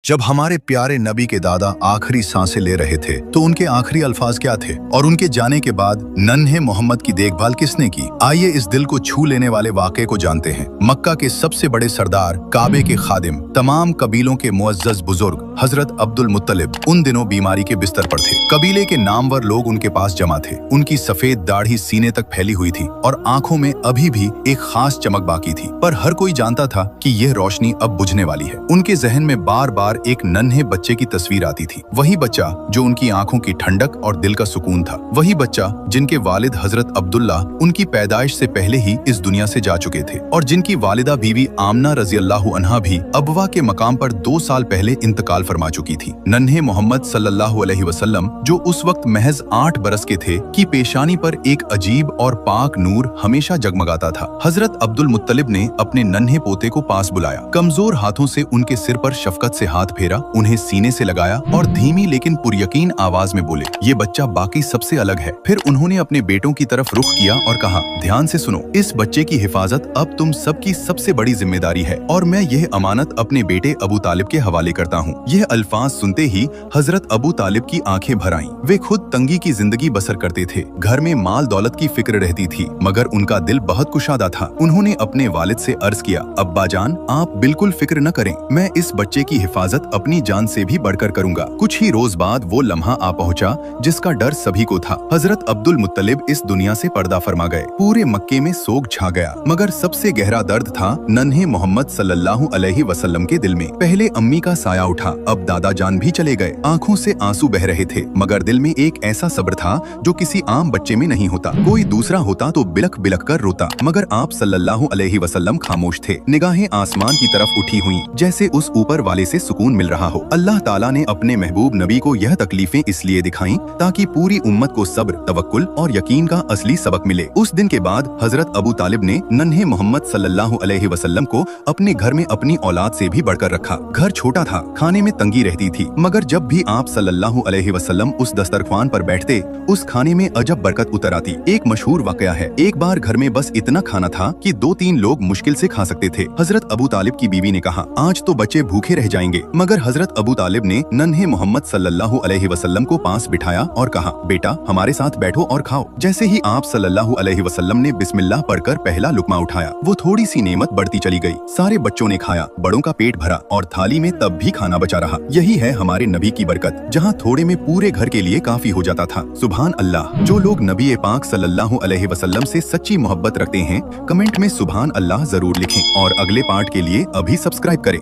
जब हमारे प्यारे नबी के दादा आखिरी सांसें ले रहे थे तो उनके आखिरी अल्फाज क्या थे और उनके जाने के बाद नन्हे मोहम्मद की देखभाल किसने की? आइए इस दिल को छू लेने वाले वाक़े को जानते हैं। मक्का के सबसे बड़े सरदार, काबे के खादिम, तमाम कबीलों के मुअज़्ज़ज़ बुजुर्ग हजरत अब्दुल मुत्तलिब उन दिनों बीमारी के बिस्तर पर थे। कबीले के नामवर लोग उनके पास जमा थे। उनकी सफेद दाढ़ी सीने तक फैली हुई थी और आंखों में अभी भी एक खास चमक बाकी थी, पर हर कोई जानता था कि यह रोशनी अब बुझने वाली है। उनके जहन में बार बार एक नन्हे बच्चे की तस्वीर आती थी। वही बच्चा जो उनकी आंखों की ठंडक और दिल का सुकून था। वही बच्चा जिनके वालिद हजरत अब्दुल्ला उनकी पैदाइश से पहले ही इस दुनिया से जा चुके थे और जिनकी वालिदा बीवी आमना रजी अल्लाहु अन्हा भी अबवा के मकाम पर 2 साल पहले इंतकाल फरमा चुकी थी। नन्हे मोहम्मद सल्लल्लाहु अलैहि वसल्लम जो उस वक्त महज 8 बरस के थे की पेशानी पर एक अजीब और पाक नूर हमेशा जगमगाता था। हजरत अब्दुल मुत्तलिब ने अपने नन्हे पोते को पास बुलाया, कमजोर हाथों से उनके सिर पर शफकत से हाथ फेरा, उन्हें सीने से लगाया और धीमी लेकिन पुरयकीन आवाज में बोले, ये बच्चा बाकी सबसे अलग है। फिर उन्होंने अपने बेटों की तरफ रुख किया और कहा, ध्यान से सुनो, इस बच्चे की हिफाजत अब तुम सबकी सबसे बड़ी जिम्मेदारी है और मैं यह अमानत अपने बेटे अबू तालिब के हवाले करता हूँ। यह अल्फाज सुनते ही हजरत अबू तालिब की आंखें भर आईं। वे खुद तंगी की जिंदगी बसर करते थे, घर में माल दौलत की फिक्र रहती थी, मगर उनका दिल बहुत कुशादा था। उन्होंने अपने वालिद से अर्ज किया, अब्बा जान, आप बिल्कुल फिक्र न करें, मैं इस बच्चे की हिफाजत अपनी जान से भी बढ़कर करूंगा। कुछ ही रोज बाद वो लम्हा आ पहुंचा जिसका डर सभी को था। हजरत अब्दुल मुत्तलिब इस दुनिया से पर्दा फरमा गए। पूरे मक्के में सोग छा गया, मगर सबसे गहरा दर्द था नन्हे मोहम्मद सल्लल्लाहु अलैहि वसल्लम के दिल में। पहले अम्मी का साया उठा, अब दादा जान भी चले गए। आंखों से आंसू बह रहे थे, मगर दिल में एक ऐसा सब्र था जो किसी आम बच्चे में नहीं होता। कोई दूसरा होता तो बिलख बिलख कर रोता, मगर आप सल्लल्लाहु अलैहि वसल्लम खामोश थे। निगाहें आसमान की तरफ उठी हुई, जैसे उस ऊपर वाले से सुकून मिल रहा हो। अल्लाह ताला ने अपने महबूब नबी को यह तकलीफें इसलिए दिखाईं ताकि पूरी उम्मत को सब्र, तवक्कुल और यकीन का असली सबक मिले। उस दिन के बाद हजरत अबू तालिब ने नन्हे मोहम्मद सल्लल्लाहु अलैहि वसल्लम को अपने घर में अपनी औलाद से भी बढ़कर रखा। घर छोटा था, खाने में तंगी रहती थी, मगर जब भी आप सल्लल्लाहु अलैहि वसल्लम उस दस्तरख्वान पर बैठते, उस खाने में अजब बरकत उतर आती। एक मशहूर वाकया है, एक बार घर में बस इतना खाना था कि 2-3 लोग मुश्किल से खा सकते थे। हजरत अबू तालिब की बीवी ने कहा, आज तो बच्चे भूखे रह जाएंगे, मगर हजरत अबू तालिब ने नन्हे मोहम्मद सल्लल्लाहु अलैहि वसल्लम को पास बिठाया और कहा, बेटा हमारे साथ बैठो और खाओ। जैसे ही आप सल्लल्लाहु अलैहि वसल्लम ने बिस्मिल्लाह पढ़कर पहला लुकमा उठाया, वो थोड़ी सी नेमत बढ़ती चली गई। सारे बच्चों ने खाया, बड़ों का पेट भरा और थाली में तब भी खाना बचा रहा। यही है हमारे नबी की बरकत, जहाँ थोड़े में पूरे घर के लिए काफी हो जाता था। सुभान अल्लाह। जो लोग नबी पाक सल्लल्लाहु अलैहि वसल्लम से सच्ची मोहब्बत रखते हैं, कमेंट में सुभान अल्लाह जरूर लिखें और अगले पार्ट के लिए अभी सब्सक्राइब करें।